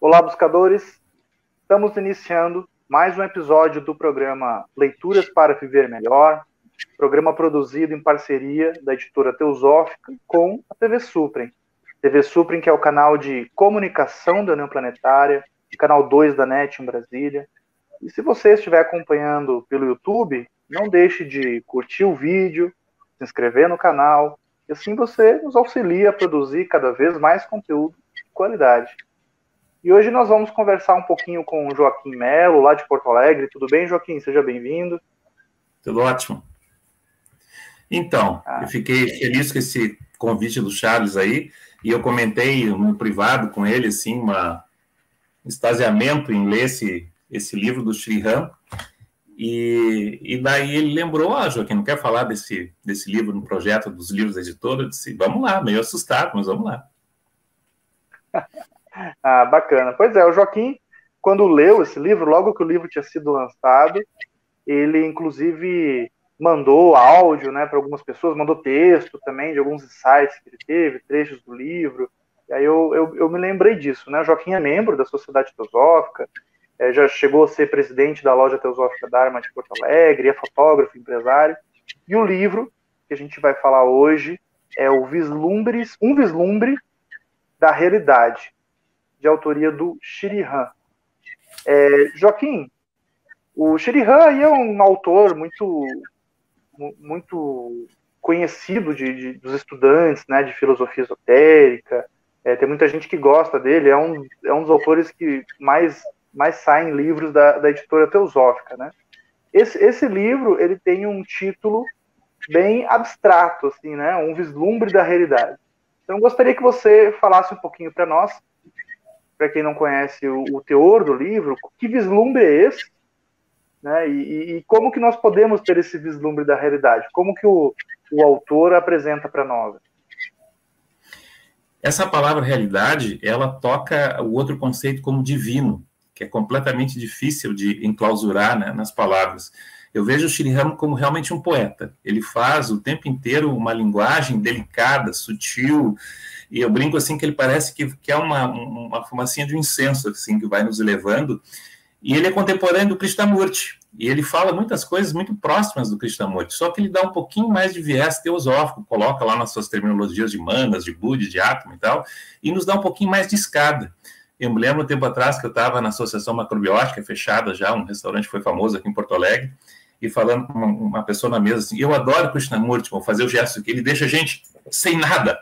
Olá, buscadores! Estamos iniciando mais um episódio do programa Leituras para Viver Melhor, programa produzido em parceria da editora Teosófica com a TV Suprem. TV Suprem, que é o canal de comunicação da União Planetária, canal 2 da NET em Brasília. E se você estiver acompanhando pelo YouTube, não deixe de curtir o vídeo, se inscrever no canal, e assim você nos auxilia a produzir cada vez mais conteúdo de qualidade. E hoje nós vamos conversar um pouquinho com o Joaquim Melo, lá de Porto Alegre. Tudo bem, Joaquim? Seja bem-vindo. Tudo ótimo. Então, eu fiquei feliz com esse convite do Charles aí, e eu comentei no privado com ele, assim, um extasiamento em ler esse livro do Sriram, e daí ele lembrou, Joaquim, não quer falar desse livro no projeto dos livros da editora? Eu disse, vamos lá, meio assustado, mas vamos lá. Bacana. Pois é, o Joaquim, quando leu esse livro, logo que o livro tinha sido lançado, ele, inclusive, mandou áudio, né, para algumas pessoas, mandou texto também de alguns insights que ele teve, trechos do livro. E aí eu me lembrei disso, né? O Joaquim é membro da Sociedade Teosófica, já chegou a ser presidente da loja Teosófica Dharma de Porto Alegre, é fotógrafo, empresário. E o livro que a gente vai falar hoje é Um Vislumbre da Realidade, de autoria do Sriram. Joaquim, o Sriram aí é um autor muito conhecido dos estudantes, né, de filosofia esotérica. Tem muita gente que gosta dele, é um dos autores que mais saem livros da editora Teosófica, né? Esse livro, ele tem um título bem abstrato, assim, né? Um vislumbre da realidade. Então, eu gostaria que você falasse um pouquinho para nós, para quem não conhece o teor do livro, que vislumbre é esse, né? E como que nós podemos ter esse vislumbre da realidade? Como que o autor apresenta para nós? Essa palavra realidade, ela toca o outro conceito como divino, que é completamente difícil de enclausurar, né, nas palavras. Eu vejo o Sriram como realmente um poeta. Ele faz o tempo inteiro uma linguagem delicada, sutil, e eu brinco assim que ele parece que é uma fumacinha de um incenso, assim, que vai nos elevando. E ele é contemporâneo do Krishnamurti, e ele fala muitas coisas muito próximas do Krishnamurti, só que ele dá um pouquinho mais de viés teosófico, coloca lá nas suas terminologias de manas, de Buddha, de átomo e tal, e nos dá um pouquinho mais de escada. Eu me lembro um tempo atrás que eu estava na Associação Macrobiótica, fechada já, um restaurante que foi famoso aqui em Porto Alegre, e falando com uma pessoa na mesa assim, eu adoro Krishnamurti, vou fazer o gesto que ele deixa a gente sem nada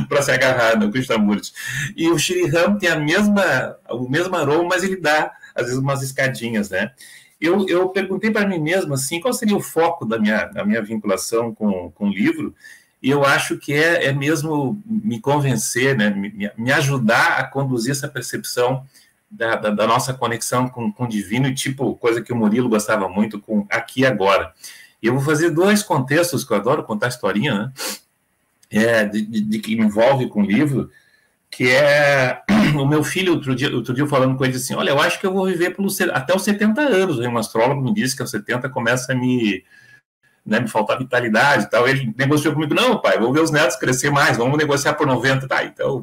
para se agarrar no Krishnamurti. E o Sriram tem o mesmo aroma, mas ele dá, às vezes, umas escadinhas, né? Eu perguntei para mim mesmo, assim, qual seria o foco da minha vinculação com o livro, e eu acho que é mesmo me convencer, né, me ajudar a conduzir essa percepção da nossa conexão com o divino, e tipo, coisa que o Murilo gostava muito, com aqui e agora. E eu vou fazer dois contextos, que eu adoro contar historinha, né, de que me envolve com o livro, que é o meu filho, outro dia falando com ele assim, olha, eu acho que eu vou viver até os 70 anos, um astrólogo me disse que aos 70 começa a me faltar vitalidade e tal. Ele negociou comigo, não, pai, vamos ver os netos crescer mais, vamos negociar por 90, tá, então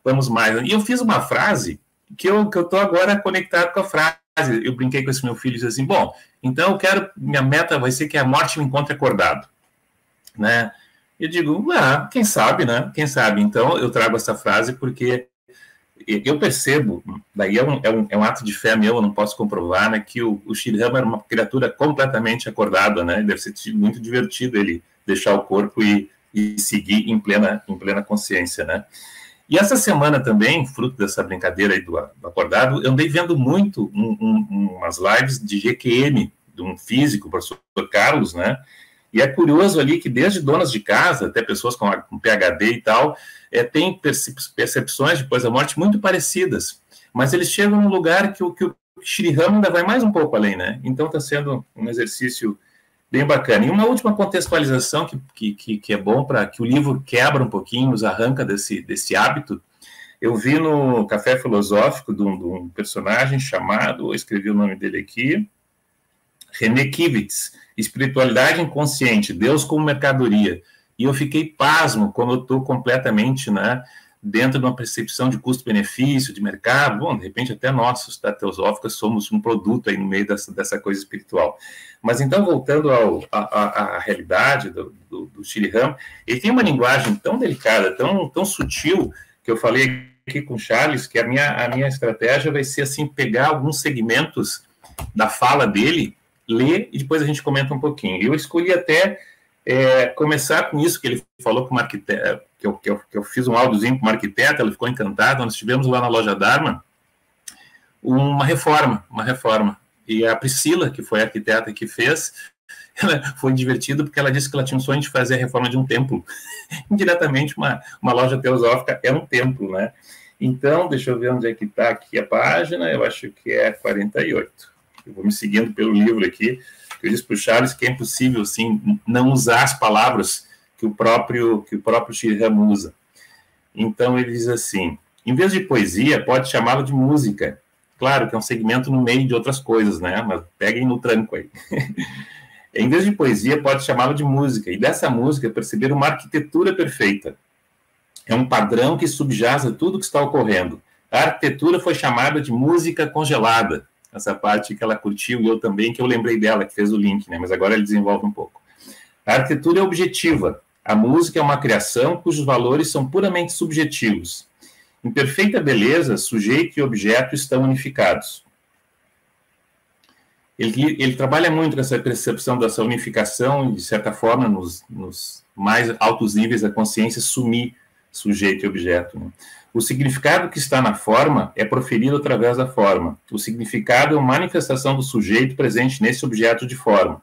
vamos mais. E eu fiz uma frase que eu tô agora conectado com a frase, eu brinquei com esse meu filho e disse assim, bom, então minha meta vai ser que a morte me encontre acordado, né? Eu digo, quem sabe, né? Quem sabe? Então, eu trago essa frase porque eu percebo, daí é um ato de fé meu, eu não posso comprovar, né, que o Sriram era uma criatura completamente acordada, né? Deve ser muito divertido ele deixar o corpo e seguir em plena consciência, né? E essa semana também, fruto dessa brincadeira aí do acordado, eu andei vendo muito umas lives de GQM, de um físico, o professor Carlos, né? E é curioso ali que desde donas de casa, até pessoas com PhD e tal, têm percepções depois da morte muito parecidas. Mas eles chegam num lugar que o Sriram ainda vai mais um pouco além, né? Então está sendo um exercício bem bacana. E uma última contextualização que é bom para que o livro quebra um pouquinho, nos arranca desse hábito. Eu vi no Café Filosófico de um personagem chamado, eu escrevi o nome dele aqui, René Kivitz, Espiritualidade Inconsciente, Deus como Mercadoria. E eu fiquei pasmo como eu estou completamente, né, dentro de uma percepção de custo-benefício, de mercado. Bom, de repente até nós, Sociedade Teosófica, somos um produto aí no meio dessa coisa espiritual. Mas então, voltando à realidade do Shriram, ele tem uma linguagem tão delicada, tão sutil, que eu falei aqui com o Charles, que a minha estratégia vai ser assim, pegar alguns segmentos da fala dele, ler e depois a gente comenta um pouquinho. Eu escolhi até começar com isso que ele falou com uma arquiteta, que eu fiz um áudiozinho com uma arquiteta, ela ficou encantada. Nós tivemos lá na loja Dharma uma reforma. E a Priscila, que foi a arquiteta que fez, foi divertido porque ela disse que ela tinha um sonho de fazer a reforma de um templo. Indiretamente, uma loja teosófica é um templo, né? Então, deixa eu ver onde é que está aqui a página, eu acho que é 48. Eu vou me seguindo pelo livro aqui. Eu disse para o Charles que é impossível, assim, não usar as palavras que o próprio Shriram usa. Então, ele diz assim, em vez de poesia, pode chamá-lo de música. Claro que é um segmento no meio de outras coisas, né? Mas peguem no tranco aí. Em vez de poesia, pode chamá-lo de música. E dessa música, perceber uma arquitetura perfeita. É um padrão que subjaz a tudo que está ocorrendo. A arquitetura foi chamada de música congelada. Essa parte que ela curtiu e eu também, que eu lembrei dela, que fez o link, né? Mas agora ele desenvolve um pouco. A arquitetura é objetiva. A música é uma criação cujos valores são puramente subjetivos. Em perfeita beleza, sujeito e objeto estão unificados. Ele trabalha muito nessa percepção dessa unificação e, de certa forma, nos mais altos níveis da consciência, sumir sujeito e objeto, né? O significado que está na forma é proferido através da forma. O significado é uma manifestação do sujeito presente nesse objeto de forma.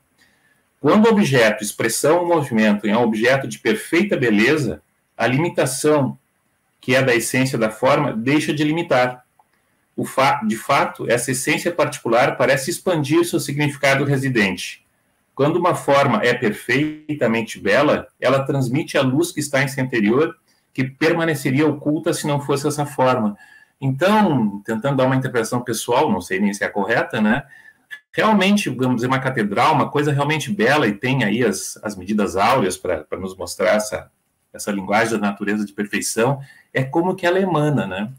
Quando o objeto, expressão ou movimento é um objeto de perfeita beleza, a limitação, que é da essência da forma, deixa de limitar. De fato, essa essência particular parece expandir seu significado residente. Quando uma forma é perfeitamente bela, ela transmite a luz que está em seu interior, que permaneceria oculta se não fosse essa forma. Então, tentando dar uma interpretação pessoal, não sei nem se é a correta, né? Realmente, vamos dizer, uma catedral, uma coisa realmente bela, e tem aí as medidas áureas para nos mostrar essa linguagem da natureza de perfeição, é como que ela emana, né?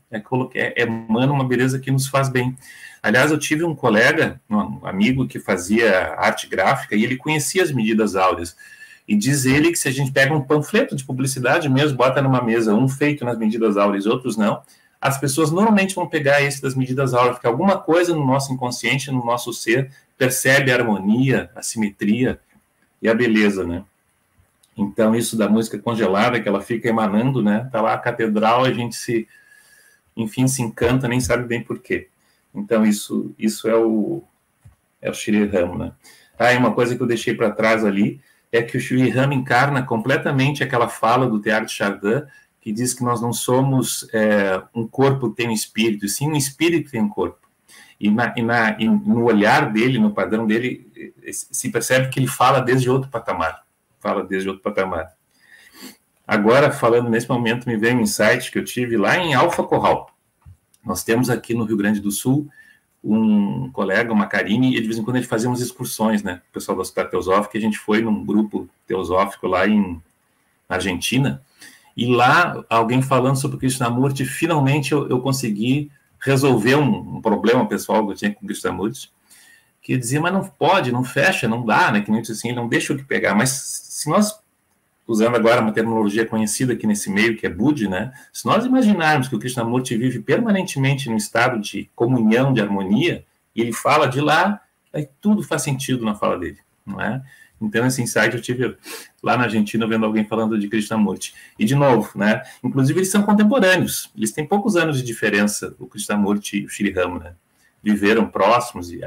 Emana uma beleza que nos faz bem. Aliás, eu tive um colega, um amigo que fazia arte gráfica, e ele conhecia as medidas áureas. E diz ele que se a gente pega um panfleto de publicidade mesmo, bota numa mesa, um feito nas medidas áureas, outros não, as pessoas normalmente vão pegar esse das medidas áureas, porque alguma coisa no nosso inconsciente, no nosso ser, percebe a harmonia, a simetria e a beleza, né? Então, isso da música congelada, que ela fica emanando, né? Tá lá a catedral, a gente se encanta, nem sabe bem por quê. Então, isso é o Shriram, né? E uma coisa que eu deixei para trás ali é que o Shriram encarna completamente aquela fala do Teilhard de Chardin, que diz que nós não somos um corpo que tem um espírito, sim um espírito que tem um corpo. E no olhar dele, no padrão dele, se percebe que ele fala desde outro patamar. Agora, falando nesse momento, me veio um insight que eu tive lá em Alfa Corral. Nós temos aqui no Rio Grande do Sul um colega, uma Karine, e de vez em quando ele fazia umas excursões, né? O pessoal da Sociedade Teosófica, a gente foi num grupo teosófico lá na Argentina, e lá, alguém falando sobre o Krishnamurti, finalmente eu consegui resolver um problema pessoal que eu tinha com o Krishnamurti, que dizia, mas não pode, não fecha, não dá, né? Que nem disse assim, ele não deixa o que pegar. Mas se nós, usando agora uma terminologia conhecida aqui nesse meio, que é Budi, né? Se nós imaginarmos que o Krishnamurti vive permanentemente num estado de comunhão, de harmonia, e ele fala de lá, aí tudo faz sentido na fala dele, não é? Então, esse insight eu tive lá na Argentina, vendo alguém falando de Krishnamurti. E, de novo, né? Inclusive, eles são contemporâneos. Eles têm poucos anos de diferença, o Krishnamurti e o Shriram, né? Viveram próximos, e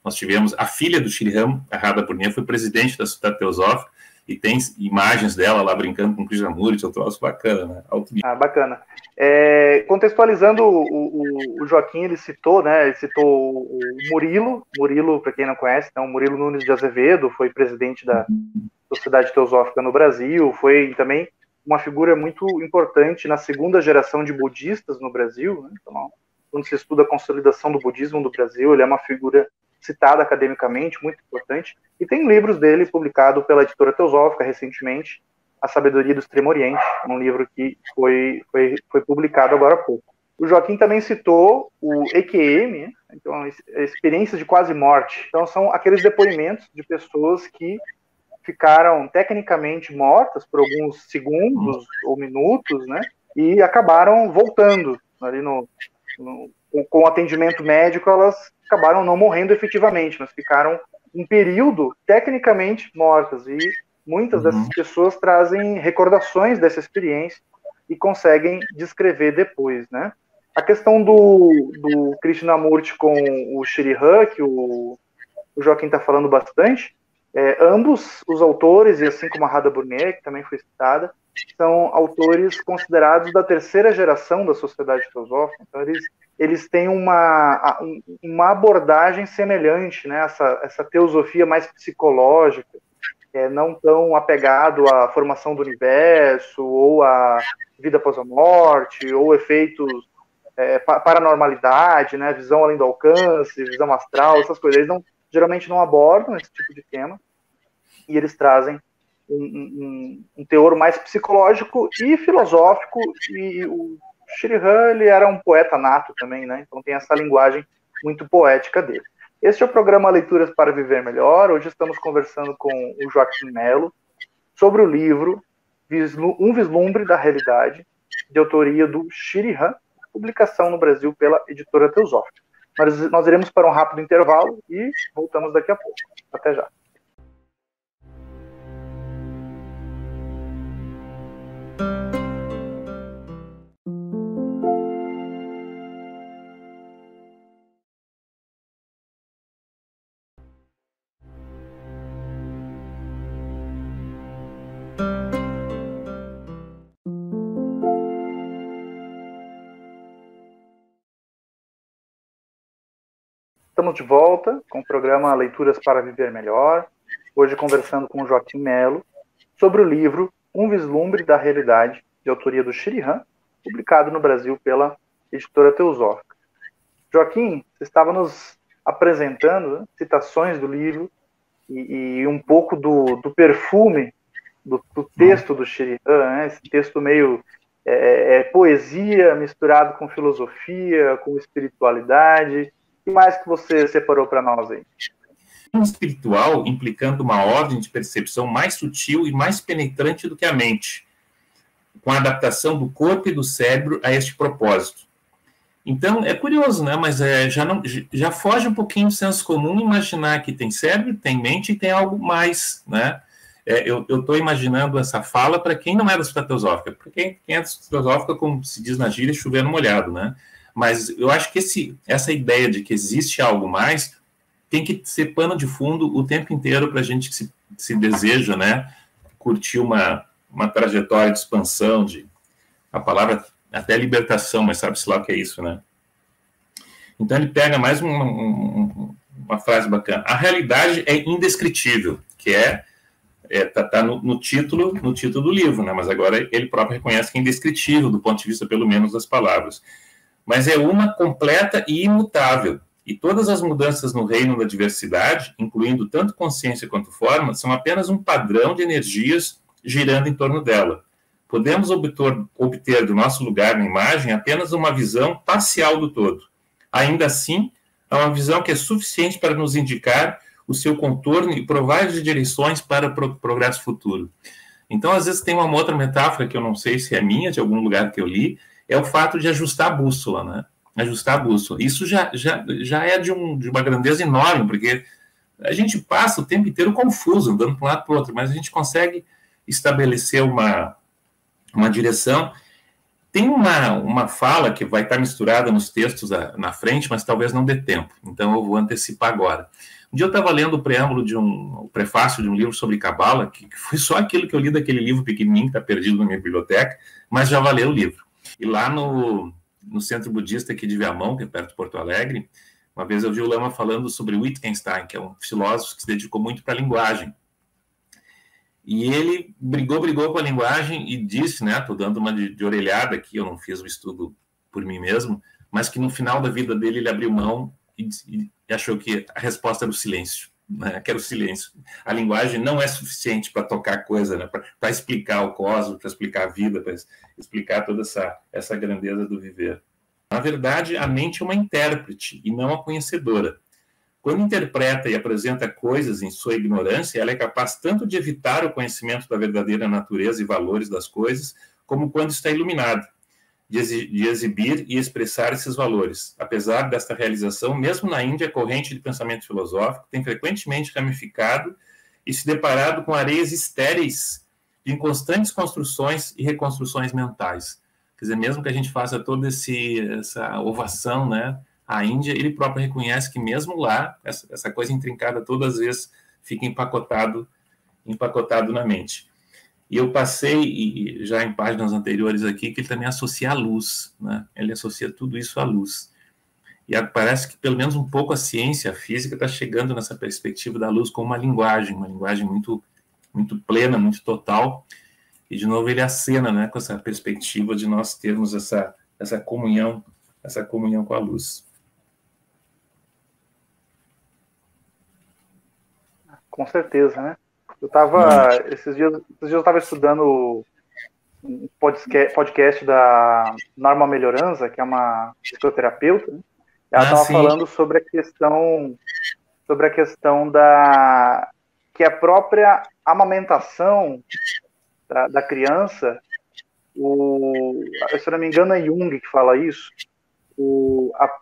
nós tivemos a filha do Shriram, a Radha Purnia, foi presidente da Sociedade Teosófica, e tem imagens dela lá brincando com o Krishnamurti, é um troço bacana, né? Bacana. Contextualizando, o Joaquim, ele citou o Murilo, para quem não conhece, então, Murilo Nunes de Azevedo, foi presidente da Sociedade Teosófica no Brasil, foi também uma figura muito importante na segunda geração de budistas no Brasil, né? Então, quando se estuda a consolidação do budismo no Brasil, ele é uma figura citada academicamente, muito importante, e tem livros dele publicados pela editora Teosófica recentemente, A Sabedoria do Extremo Oriente, um livro que foi publicado agora há pouco. O Joaquim também citou o EQM, então, experiências de quase morte. Então, são aqueles depoimentos de pessoas que ficaram tecnicamente mortas por alguns segundos ou minutos, né? E acabaram voltando ali com o atendimento médico, elas acabaram não morrendo efetivamente, mas ficaram um período tecnicamente mortas. E muitas dessas pessoas trazem recordações dessa experiência e conseguem descrever depois, né? A questão do Krishnamurti com o Shriram, que o Joaquim está falando bastante, ambos os autores, e assim como a Radha Burnet, que também foi citada, são autores considerados da terceira geração da sociedade teosófica. Então, eles têm uma abordagem semelhante, né? Essa teosofia mais psicológica, não tão apegado à formação do universo, ou à vida após a morte, ou efeitos paranormalidade, né? Visão além do alcance, visão astral, essas coisas. Eles geralmente não abordam esse tipo de tema, e eles trazem um teor mais psicológico e filosófico, e o Shriram, ele era um poeta nato também, né? Então tem essa linguagem muito poética dele. Este é o programa Leituras para Viver Melhor. Hoje estamos conversando com o Joaquim Melo sobre o livro Um Vislumbre da Realidade, de autoria do Shriram, publicação no Brasil pela Editora Teosófica. Nós iremos para um rápido intervalo e voltamos daqui a pouco. Até já. Estamos de volta com o programa Leituras para Viver Melhor, hoje conversando com o Joaquim Melo sobre o livro Um Vislumbre da Realidade, de autoria do Shriram, publicado no Brasil pela Editora Teosófica. Joaquim, você estava nos apresentando, né, citações do livro e um pouco do perfume do texto do Shriram, né, esse texto meio poesia misturado com filosofia, com espiritualidade. O que mais que você separou para nós aí? Espiritual implicando uma ordem de percepção mais sutil e mais penetrante do que a mente, com a adaptação do corpo e do cérebro a este propósito. Então, é curioso, né? Mas já foge um pouquinho do senso comum imaginar que tem cérebro, tem mente e tem algo mais, né? Eu estou imaginando essa fala para quem não é da sociedade teosófica, para quem é da sociedade teosófica, como se diz na gíria, chover no molhado, né? Mas eu acho que essa ideia de que existe algo mais tem que ser pano de fundo o tempo inteiro para a gente que se deseja, né, curtir uma trajetória de expansão, a palavra até libertação, mas sabe-se lá o que é isso, né? Então ele pega mais uma frase bacana. A realidade é indescritível, que tá no título do livro, né? Mas agora ele próprio reconhece que é indescritível do ponto de vista, pelo menos, das palavras. Mas é uma completa e imutável. E todas as mudanças no reino da diversidade, incluindo tanto consciência quanto forma, são apenas um padrão de energias girando em torno dela. Podemos obter do nosso lugar na imagem apenas uma visão parcial do todo. Ainda assim, é uma visão que é suficiente para nos indicar o seu contorno e provar as direções para o progresso futuro. Então, às vezes, tem uma outra metáfora que eu não sei se é minha, de algum lugar que eu li, é o fato de ajustar a bússola, né? Ajustar a bússola. Isso já é de uma grandeza enorme, porque a gente passa o tempo inteiro confuso, andando para um lado para o outro, mas a gente consegue estabelecer uma direção. Tem uma fala que vai estar misturada nos textos na frente, mas talvez não dê tempo, então eu vou antecipar agora. Um dia eu estava lendo o preâmbulo o prefácio de um livro sobre Cabala, que foi só aquilo que eu li daquele livro pequenininho que está perdido na minha biblioteca, mas já valeu o livro. E lá no Centro Budista aqui de Viamão, que é perto de Porto Alegre, uma vez eu vi o Lama falando sobre Wittgenstein, que é um filósofo que se dedicou muito para a linguagem. E ele brigou com a linguagem e disse, né, estou dando uma de orelhada aqui, eu não fiz o estudo por mim mesmo, mas que no final da vida dele ele abriu mão e achou que a resposta era o silêncio. né, que era o silêncio. A linguagem não é suficiente para tocar coisa, né, para explicar o cosmos, para explicar a vida, para explicar toda essa grandeza do viver. Na verdade, a mente é uma intérprete e não a conhecedora. Quando interpreta e apresenta coisas em sua ignorância, ela é capaz tanto de evitar o conhecimento da verdadeira natureza e valores das coisas, como quando está iluminada, de exibir e expressar esses valores. Apesar desta realização, mesmo na Índia, a corrente de pensamento filosófico tem frequentemente ramificado e se deparado com areias estéreis de inconstantes construções e reconstruções mentais. Quer dizer, mesmo que a gente faça toda essa ovação, né, à Índia, ele próprio reconhece que mesmo lá, essa coisa intrincada todas as vezes fica empacotado na mente. E eu passei, já em páginas anteriores aqui, que ele também associa a luz, né? Ele associa tudo isso à luz. E parece que, pelo menos um pouco, a ciência, a física, está chegando nessa perspectiva da luz como uma linguagem muito, muito plena, muito total. E, de novo, ele acena, né, com essa perspectiva de nós termos essa comunhão com a luz. Com certeza, né? Esses dias eu estava estudando um podcast da Norma Melhoranza, que é uma psicoterapeuta, né? Ela estava falando sobre a questão da que a própria amamentação da criança, se não me engano é Jung que fala isso,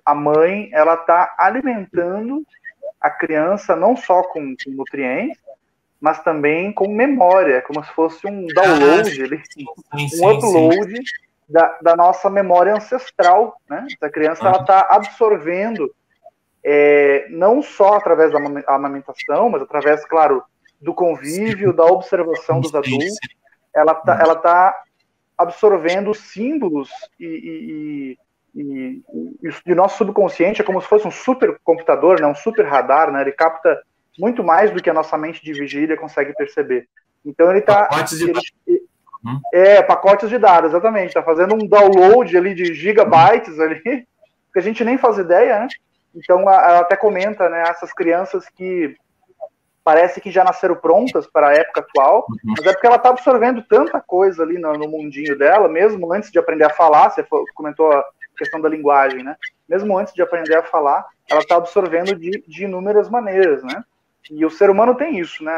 a mãe, ela está alimentando a criança não só com nutrientes, mas também com memória, como se fosse um download, um upload da nossa memória ancestral, né? Essa criança ela está absorvendo, não só através da amamentação, mas através, claro, do convívio, da observação dos adultos, ela tá absorvendo símbolos e o nosso subconsciente é como se fosse um supercomputador, né? Um super radar, né? Ele capta muito mais do que a nossa mente de vigília consegue perceber. Então ele está... pacotes de dados, exatamente. Está fazendo um download ali de gigabytes ali, que a gente nem faz ideia, né? Então ela até comenta, né? Essas crianças que parece que já nasceram prontas para a época atual, mas é porque ela está absorvendo tanta coisa ali no mundinho dela, mesmo antes de aprender a falar. Você comentou a questão da linguagem, né? Mesmo antes de aprender a falar, ela está absorvendo de inúmeras maneiras, né? E o ser humano tem isso, né?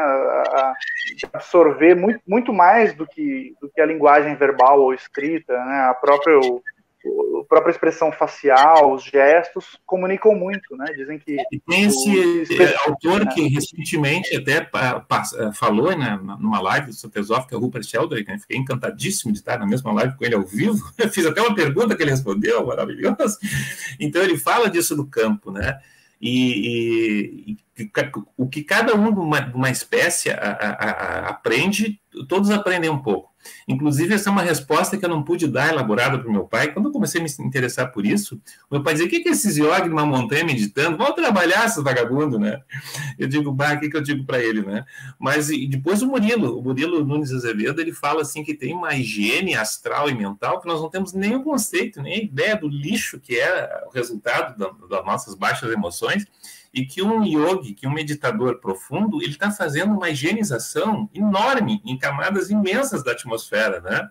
Absorver muito mais do que a linguagem verbal ou escrita, né? A própria expressão facial, os gestos comunicam muito, né? Dizem que... E tem esse autor que recentemente até falou, né, numa live do Sr. Teosófico, que é o Rupert Sheldrake, né? Fiquei encantadíssimo de estar na mesma live com ele ao vivo. Eu fiz até uma pergunta que ele respondeu, maravilhoso. Então ele fala disso do campo, né? E o que cada um de uma espécie aprende, todos aprendem um pouco. Inclusive, essa é uma resposta que eu não pude dar elaborada para o meu pai. Quando eu comecei a me interessar por isso, o meu pai dizia: o que é esses yogis numa montanha meditando? Vão trabalhar, esses vagabundos, né? Eu digo: bah, o que eu digo para ele, né? Mas e depois o Murilo Nunes Azevedo, ele fala assim que tem uma higiene astral e mental que nós não temos nem o conceito, nem a ideia do lixo que é o resultado das nossas baixas emoções, e que um yogi, que um meditador profundo, ele está fazendo uma higienização enorme em camadas imensas da atmosfera, né?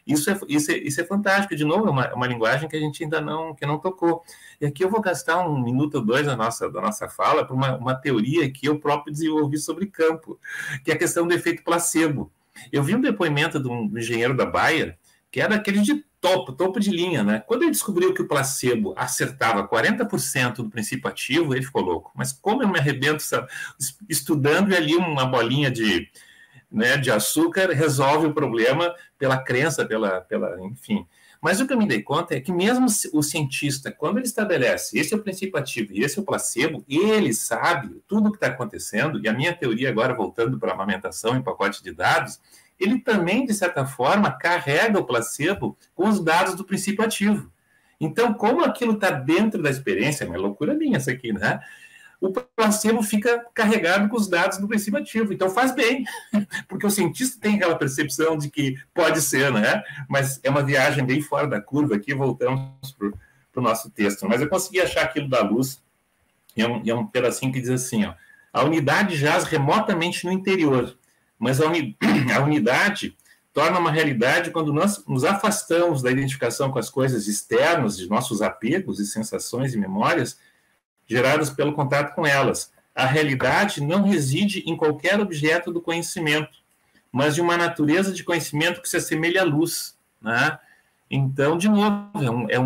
Isso é fantástico. De novo, é uma linguagem que a gente ainda não tocou. E aqui eu vou gastar 1 minuto ou 2 da nossa fala para uma teoria que eu próprio desenvolvi sobre campo, que é a questão do efeito placebo. Eu vi um depoimento de um engenheiro da Bayer, que era aquele de topo de linha, né? Quando ele descobriu que o placebo acertava 40% do princípio ativo, ele ficou louco. Mas como eu me arrebento estudando e ali uma bolinha de açúcar resolve o problema pela crença, enfim. Mas o que eu me dei conta é que mesmo o cientista, quando ele estabelece esse é o princípio ativo e esse é o placebo, ele sabe tudo o que está acontecendo, e a minha teoria agora, voltando para a amamentação em pacote de dados, ele também, de certa forma, carrega o placebo com os dados do princípio ativo. Então, como aquilo está dentro da experiência, é uma loucura minha isso aqui, né? O placebo fica carregado com os dados do princípio ativo. Então, faz bem, porque o cientista tem aquela percepção de que pode ser, né? Mas é uma viagem bem fora da curva aqui, voltamos para o nosso texto. Mas eu consegui achar aquilo da luz, e é um pedacinho que diz assim, ó: A unidade jaz remotamente no interior, mas a unidade torna uma realidade quando nós nos afastamos da identificação com as coisas externas, de nossos apegos e sensações e memórias geradas pelo contato com elas. A realidade não reside em qualquer objeto do conhecimento, mas de uma natureza de conhecimento que se assemelha à luz, né? Então, de novo,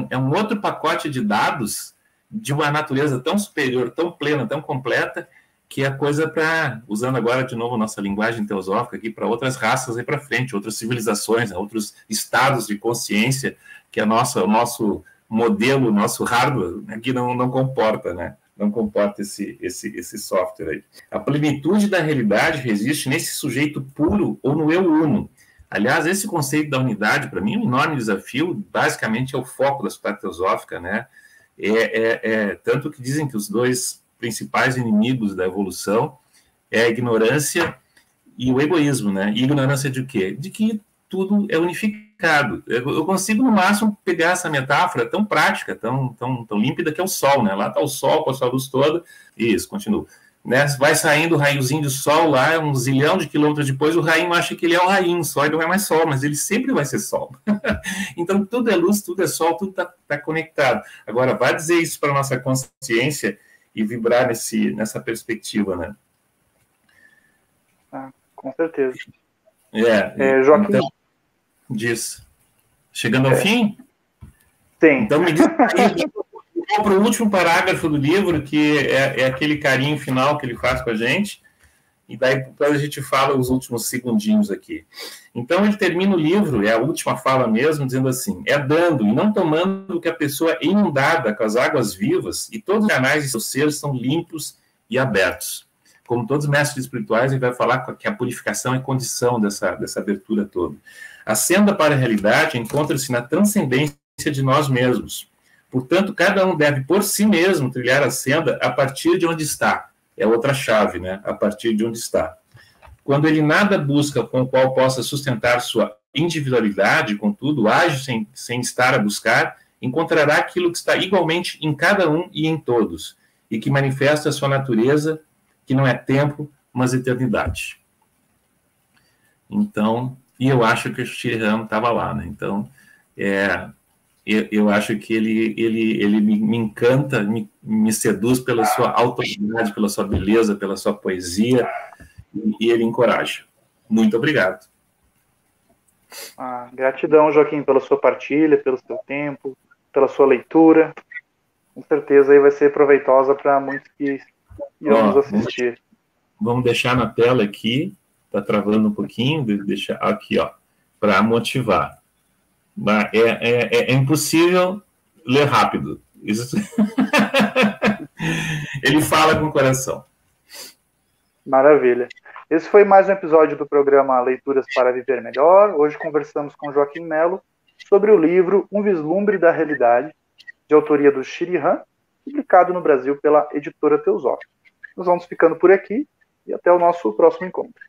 é um outro pacote de dados de uma natureza tão superior, tão plena, tão completa, que é coisa para, usando agora de novo nossa linguagem teosófica aqui, para outras raças aí para frente, outras civilizações, outros estados de consciência que o nosso modelo, nosso hardware aqui não comporta, né? Não comporta esse software aí. A plenitude da realidade resiste nesse sujeito puro ou no eu uno. Aliás, esse conceito da unidade, para mim, é um enorme desafio, basicamente é o foco da sociedade teosófica, né? Tanto que dizem que os dois principais inimigos da evolução é a ignorância e o egoísmo, né? E ignorância de quê? De que tudo é unificado. Eu consigo, no máximo, pegar essa metáfora tão prática, tão límpida, que é o Sol, né? Lá está o Sol com a sua luz toda. Isso, continua. Né? Vai saindo o raiozinho do Sol lá, um zilhão de quilômetros depois, o rainho acha que ele é o rainho, só ele não é mais Sol, mas ele sempre vai ser Sol. Então, tudo é luz, tudo é Sol, tudo está conectado. Agora, vai dizer isso para a nossa consciência e vibrar nessa perspectiva, né? Com certeza. Joaquim, então, diz. Chegando ao fim? Sim. Então, me diz para o último parágrafo do livro, que é aquele carinho final que ele faz com a gente, e daí depois a gente fala os últimos segundinhos aqui. Então, ele termina o livro, é a última fala mesmo, dizendo assim: é dando e não tomando que a pessoa é inundada com as águas vivas e todos os canais de seu ser são limpos e abertos. Como todos os mestres espirituais, ele vai falar que a purificação é condição dessa abertura toda. A senda para a realidade encontra-se na transcendência de nós mesmos. Portanto, cada um deve, por si mesmo, trilhar a senda a partir de onde está. É outra chave, né? A partir de onde está. Quando ele nada busca com o qual possa sustentar sua individualidade, contudo, age sem estar a buscar, encontrará aquilo que está igualmente em cada um e em todos, e que manifesta a sua natureza, que não é tempo, mas eternidade. Então, e eu acho que o Shriram estava lá, né? Então, eu acho que ele me encanta, me seduz pela sua autoridade, pela sua beleza, pela sua poesia, e ele encoraja. Muito obrigado. Gratidão, Joaquim, pela sua partilha, pelo seu tempo, pela sua leitura. Com certeza aí vai ser proveitosa para muitos que irão nos assistir. Vamos deixar na tela aqui, está travando um pouquinho, deixar aqui, ó, para motivar. É impossível ler rápido. Isso... Ele fala com o coração. Maravilha. Esse foi mais um episódio do programa Leituras para Viver Melhor. Hoje conversamos com Joaquim Melo sobre o livro Um Vislumbre da Realidade, de autoria do Shriram, publicado no Brasil pela editora Teosófica. Nós vamos ficando por aqui e até o nosso próximo encontro.